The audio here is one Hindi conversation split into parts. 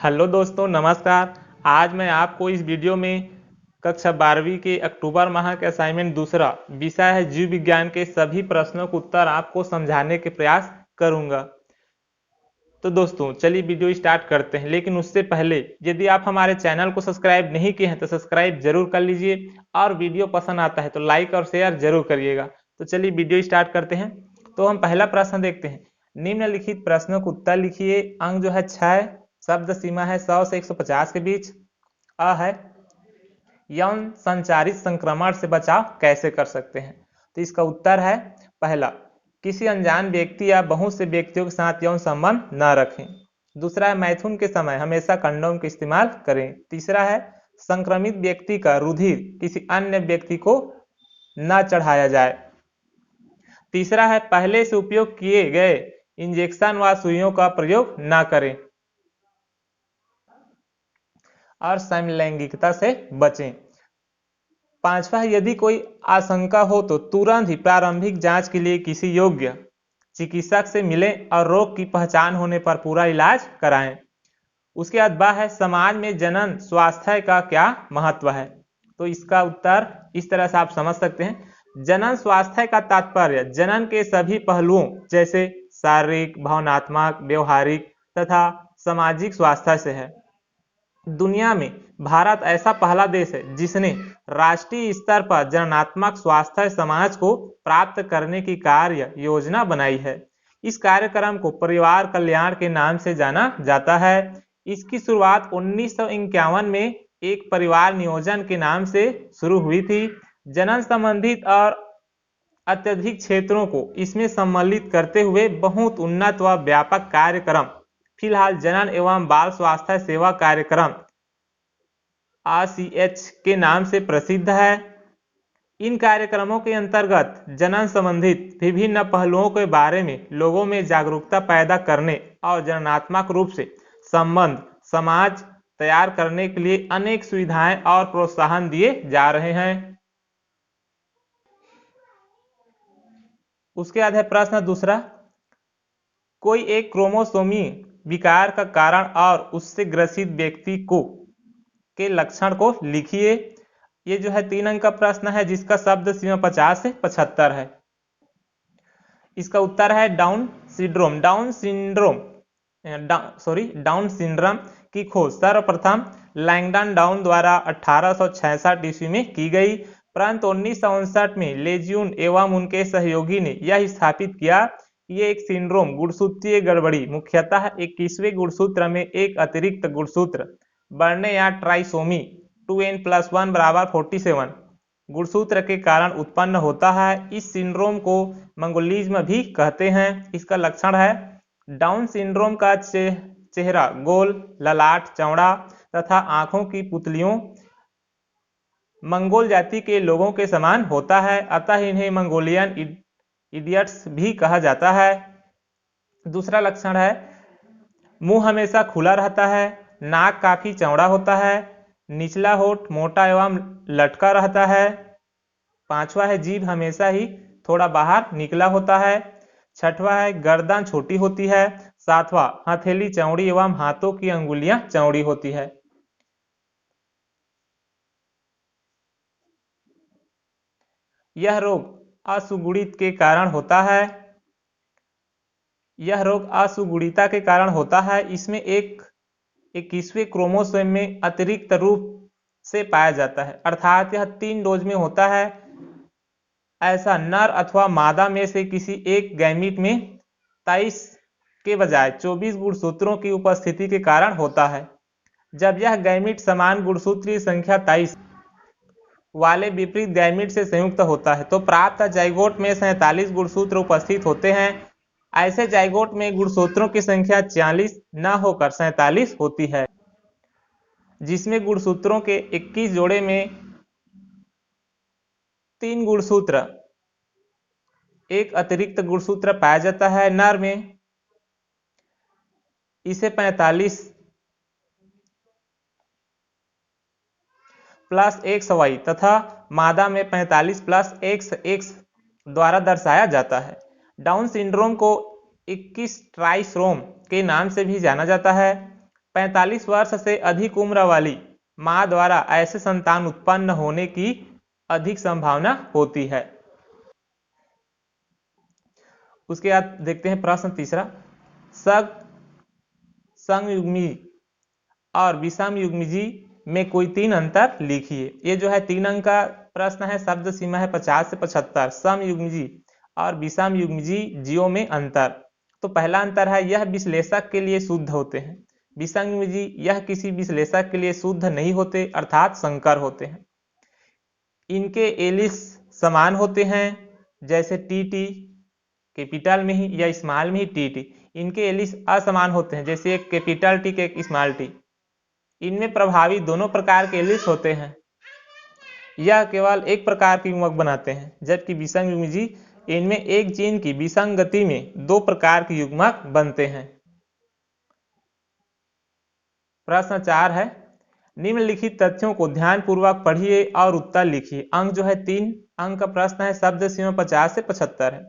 हेलो दोस्तों, नमस्कार। आज मैं आपको इस वीडियो में कक्षा 12वीं के अक्टूबर माह के असाइनमेंट दूसरा विषय है जीव विज्ञान के सभी प्रश्नों का उत्तर आपको समझाने के प्रयास करूंगा। तो दोस्तों चलिए वीडियो स्टार्ट करते हैं, लेकिन उससे पहले यदि आप हमारे चैनल को सब्सक्राइब नहीं किए हैं तो सब्सक्राइब जरूर कर लीजिए और वीडियो पसंद आता है तो लाइक और शेयर जरूर करिएगा। तो चलिए वीडियो स्टार्ट करते हैं। तो हम पहला प्रश्न देखते हैं। निम्नलिखित प्रश्नों का उत्तर लिखिए। अंक जो है 6, शब्द सीमा है 100 से 150 के बीच। अ है यौन संचारित संक्रमण से बचाव कैसे कर सकते हैं। तो इसका उत्तर है पहला, किसी अनजान व्यक्ति या बहुत से व्यक्तियों के साथ यौन संबंध न रखें। दूसरा है मैथुन के समय हमेशा कंडोम का इस्तेमाल करें। तीसरा है संक्रमित व्यक्ति का रुधिर किसी अन्य व्यक्ति को न चढ़ाया जाए। तीसरा है पहले से उपयोग किए गए इंजेक्शन व सुइयों का प्रयोग न करें और समलैंगिकता से बचें। पांचवा है यदि कोई आशंका हो तो तुरंत ही प्रारंभिक जांच के लिए किसी योग्य चिकित्सक से मिलें और रोग की पहचान होने पर पूरा इलाज कराएं। उसके बाद बा है समाज में जनन स्वास्थ्य का क्या महत्व है। तो इसका उत्तर इस तरह से आप समझ सकते हैं। जनन स्वास्थ्य का तात्पर्य जनन के सभी पहलुओं जैसे शारीरिक, भावनात्मक, व्यवहारिक तथा सामाजिक स्वास्थ्य से है। दुनिया में भारत ऐसा पहला देश है जिसने राष्ट्रीय स्तर पर जननात्मक स्वास्थ्य समाज को प्राप्त करने की कार्य योजना बनाई है। इस कार्यक्रम को परिवार कल्याण के नाम से जाना जाता है। इसकी शुरुआत 1951 में एक परिवार नियोजन के नाम से शुरू हुई थी। जनन संबंधित और अत्यधिक क्षेत्रों को इसमें सम्मिलित करते हुए बहुत उन्नत व व्यापक कार्यक्रम फिलहाल जनन एवं बाल स्वास्थ्य सेवा कार्यक्रम RCH के नाम से प्रसिद्ध है। इन कार्यक्रमों के अंतर्गत जनन संबंधित विभिन्न पहलुओं के बारे में लोगों में जागरूकता पैदा करने और जननात्मक रूप से संबंध समाज तैयार करने के लिए अनेक सुविधाएं और प्रोत्साहन दिए जा रहे हैं। उसके बाद है प्रश्न दूसरा, कोई एक क्रोमोसोमी विकार का कारण और उससे ग्रसित व्यक्ति को के लक्षण को लिखिए। ये जो है 3 अंक का प्रश्न है जिसका शब्द सीमा 50 से 75 है। इसका उत्तर है डाउन सिंड्रोम। डाउन सिंड्रोम की खोज सर्वप्रथम लैंगडन डाउन द्वारा 1866 ईस्वी में की गई, परंतु 1959 में लेज्यून एवं उनके सहयोगी ने यह स्थापित किया कि ये एक सिंड्रोम गुणसूत्रीय गड़बड़ी मुख्यतः 21वें गुणसूत्र में एक अतिरिक्त गुणसूत्र बढ़ने या ट्राइसोमी 2n+1 = 47 गुणसूत्र के कारण उत्पन्न होता है। इस सिंड्रोम को मंगोलिज्म भी कहते हैं। इसका लक्षण है डाउन सिंड्रोम का चेहरा गोल, ललाट चौड़ा तथा आंखों की पुतलियों मंगोल जाति के लोगों के समान होता है, अतः इन्हें मंगोलियन इडियट्स भी कहा जाता है। दूसरा लक्षण है मुंह हमेशा खुला रहता है, नाक काफी चौड़ा होता है, निचला होठ मोटा एवं लटका रहता है। पांचवा है जीभ हमेशा ही थोड़ा बाहर निकला होता है। छठवा है गर्दन छोटी होती है। सातवां हथेली चौड़ी एवं हाथों की अंगुलियां चौड़ी होती है। यह रोग असुगुणित के कारण होता है। यह रोग असुगुणिता के कारण होता है। इसमें एक 21वें क्रोमोसोम में अतिरिक्त रूप से पाया जाता है, अर्थात यह 3 डोज में होता है। ऐसा नर अथवा मादा में से किसी एक गैमीट में 23 के बजाय 24 गुणसूत्रों की उपस्थिति के कारण होता है। जब यह गैमीट समान गुणसूत्रीय संख्या 23 वाले विपरीत गैमीट से संयुक्त होता है तो प्राप्त जाइगोट में 47 गुणसूत्र उपस्थित होते हैं। ऐसे जाइगोट में गुणसूत्रों की संख्या 46 न होकर 47 होती है, जिसमें गुणसूत्रों के 21 जोड़े में 3 गुणसूत्र एक अतिरिक्त गुणसूत्र पाया जाता है। नर में इसे 45 प्लस XY तथा मादा में 45 प्लस XX द्वारा दर्शाया जाता है। डाउन सिंड्रोम को 21 ट्राइसोम के नाम से भी जाना जाता है। 45 वर्ष से अधिक उम्र वाली मां द्वारा ऐसे संतान उत्पन्न होने की अधिक संभावना होती है। उसके बाद देखते हैं प्रश्न तीसरा, समयुग्मी और विषमयुग्मी में कोई 3 अंतर लिखिए। ये जो है 3 अंक का प्रश्न है। शब्द सीमा है 50 से 75। समयुग्मी और विषमयुग्मी जीवों में अंतर। तो पहला अंतर है यह विश्लेषक के लिए शुद्ध होते हैं। विषमयुग्मी यह किसी विश्लेषक के लिए शुद्ध नहीं होते अर्थात संकर होते हैं। इनके एलिस समान होते हैं, जैसे टीटी कैपिटल में ही या स्मॉल में ही टीटी। इनके एलिस असमान होते हैं, जैसे एक कैपिटल टी के एक स्मॉल टी। इनमें प्रभावी दोनों प्रकार के एलिस होते हैं। यह केवल एक प्रकार की युग्मक बनाते हैं, जबकि विषमयुग्मी इनमें एक जीन की विसंगति में 2 प्रकार के युग्मक बनते हैं। प्रश्न 4 है, निम्नलिखित तथ्यों को ध्यानपूर्वक पढ़िए और उत्तर लिखिए। अंक जो है 3 अंक का प्रश्न है। शब्द सीमा 50 से 75 है।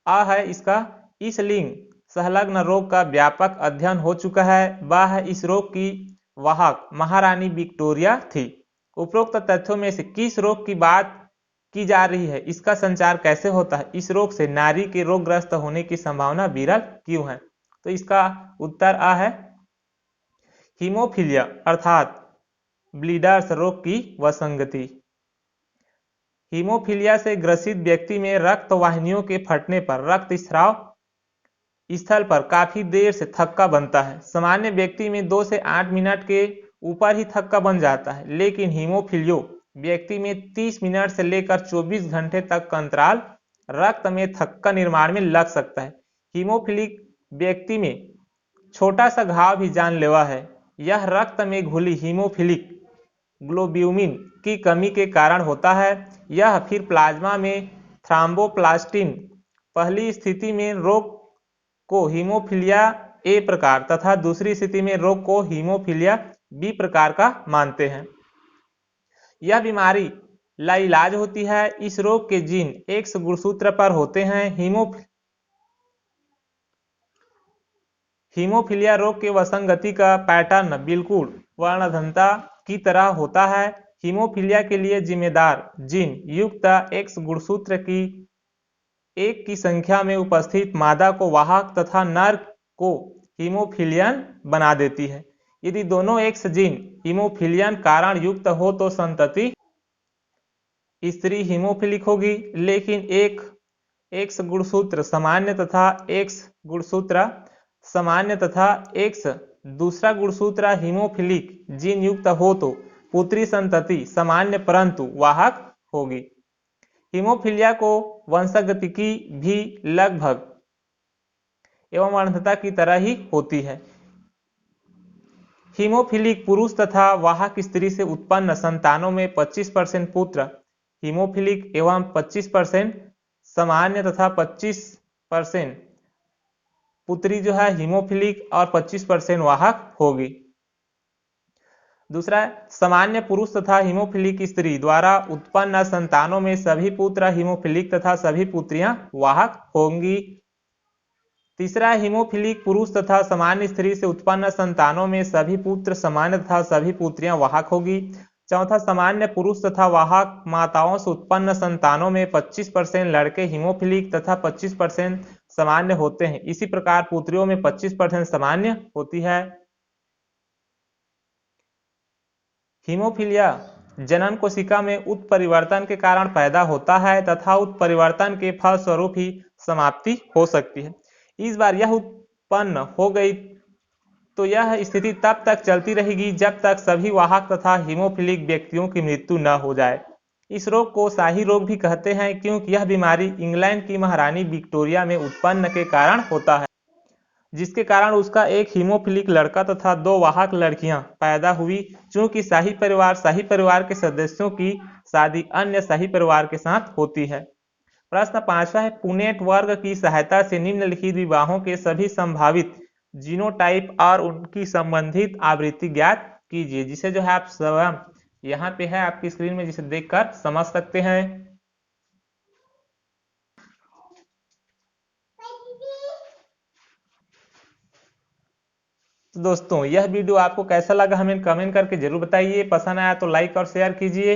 आ है इसका, इस लिंग संलग्न रोग का व्यापक अध्ययन हो चुका है। वह है इस रोग की वाहक महारानी विक्टोरिया थी। उपरोक्त तथ्यों में से किस रोग की बात की जा रही है? इसका संचार कैसे होता है? इस रोग से नारी के रोगग्रस्त होने की संभावना विरल क्यों है? तो इसका उत्तर आ है हीमोफीलिया अर्थात ब्लीडर्स रोग की वसंगति। हीमोफीलिया से ग्रसित व्यक्ति में रक्त वाहिनियों के फटने पर रक्त स्राव स्थल पर काफी देर से थक्का बनता है। सामान्य व्यक्ति में 2 से 8 मिनट के ऊपर ही थक्का बन जाता है, लेकिन हीमोफीलियो व्यक्ति में 30 मिनट से लेकर 24 घंटे तक का अंतराल रक्त में थक्का निर्माण में लग सकता है। हीमोफिलिक व्यक्ति में छोटा सा घाव भी जानलेवा है। यह रक्त में घुली हीमोफिलिक ग्लोब्यूमिन की कमी के कारण होता है। यह फिर प्लाज्मा में थ्रोम्बोप्लास्टिन पहली स्थिति में रोग को हीमोफीलिया ए प्रकार तथा दूसरी स्थिति में रोग को हीमोफीलिया बी प्रकार का मानते हैं। यह बीमारी लाइलाज होती है। इस रोग के जीन एक्स गुणसूत्र पर होते हैं। हीमोफीलिया रोग के वसंगति का पैटर्न बिल्कुल वर्णधनता की तरह होता है। हीमोफीलिया के लिए जिम्मेदार जीन युक्त एक्स गुणसूत्र की 1 की संख्या में उपस्थित मादा को वाहक तथा नर को हीमोफिलियन बना देती है। यदि दोनों एक्स जीन हीमोफिलियन कारण युक्त हो तो संतति स्त्री हीमोफिलिक होगी, लेकिन एक एक्स गुणसूत्र सामान्य तथा एक्स गुणसूत्र सामान्य तथा एक्स दूसरा गुणसूत्र हीमोफिलिक जीन युक्त हो तो पुत्री संतति सामान्य परंतु वाहक होगी। हीमोफीलिया को वंशगतिकी भी लगभग एवं वर्णता की तरह ही होती है। हीमोफिलिक पुरुष तथा वाहक स्त्री से उत्पन्न संतानों में 25% पुत्र हीमोफिलिक एवं 25% सामान्य तथा 25% पुत्री जो है हीमोफिलिक और 25% वाहक होगी। दूसरा, सामान्य पुरुष तथा हीमोफिलिक स्त्री द्वारा उत्पन्न संतानों में सभी पुत्र हीमोफिलिक तथा सभी पुत्रियां वाहक होंगी। तीसरा, हीमोफिलिक पुरुष तथा सामान्य स्त्री से उत्पन्न संतानों में सभी पुत्र सामान्य तथा सभी पुत्रियां वाहक होगी। चौथा, सामान्य पुरुष तथा वाहक माताओं से उत्पन्न संतानों में 25% लड़के हीमोफिलिक तथा 25% सामान्य होते हैं। इसी प्रकार पुत्रियों में 25% सामान्य होती है। हीमोफीलिया जनन कोशिका में उत्परिवर्तन के कारण पैदा होता है तथा उत्परिवर्तन के फलस्वरूप ही समाप्ति हो सकती है। इस बार यह उत्पन्न हो गई तो यह स्थिति तब तक चलती रहेगी जब तक सभी वाहक तथा हीमोफिलिक व्यक्तियों की मृत्यु न हो जाए। इस रोग को शाही रोग भी कहते हैं, क्योंकि यह बीमारी इंग्लैंड की महारानी विक्टोरिया में उत्पन्न के कारण होता है, जिसके कारण उसका एक हीमोफिलिक लड़का तथा 2 वाहक लड़कियां पैदा हुई। चूंकि शाही परिवार के सदस्यों की शादी अन्य शाही परिवार के साथ होती है। प्रश्न 5वां है, पुनेट वर्ग की सहायता से निम्नलिखित विवाहों के सभी संभावित जीनोटाइप और उनकी संबंधित आवृत्ति ज्ञात कीजिए। जिसे जो है आप स्वयं यहाँ पे है आपकी स्क्रीन में, जिसे देखकर समझ सकते हैं। तो दोस्तों यह वीडियो आपको कैसा लगा हमें कमेंट करके जरूर बताइए। पसंद आया तो लाइक और शेयर कीजिए।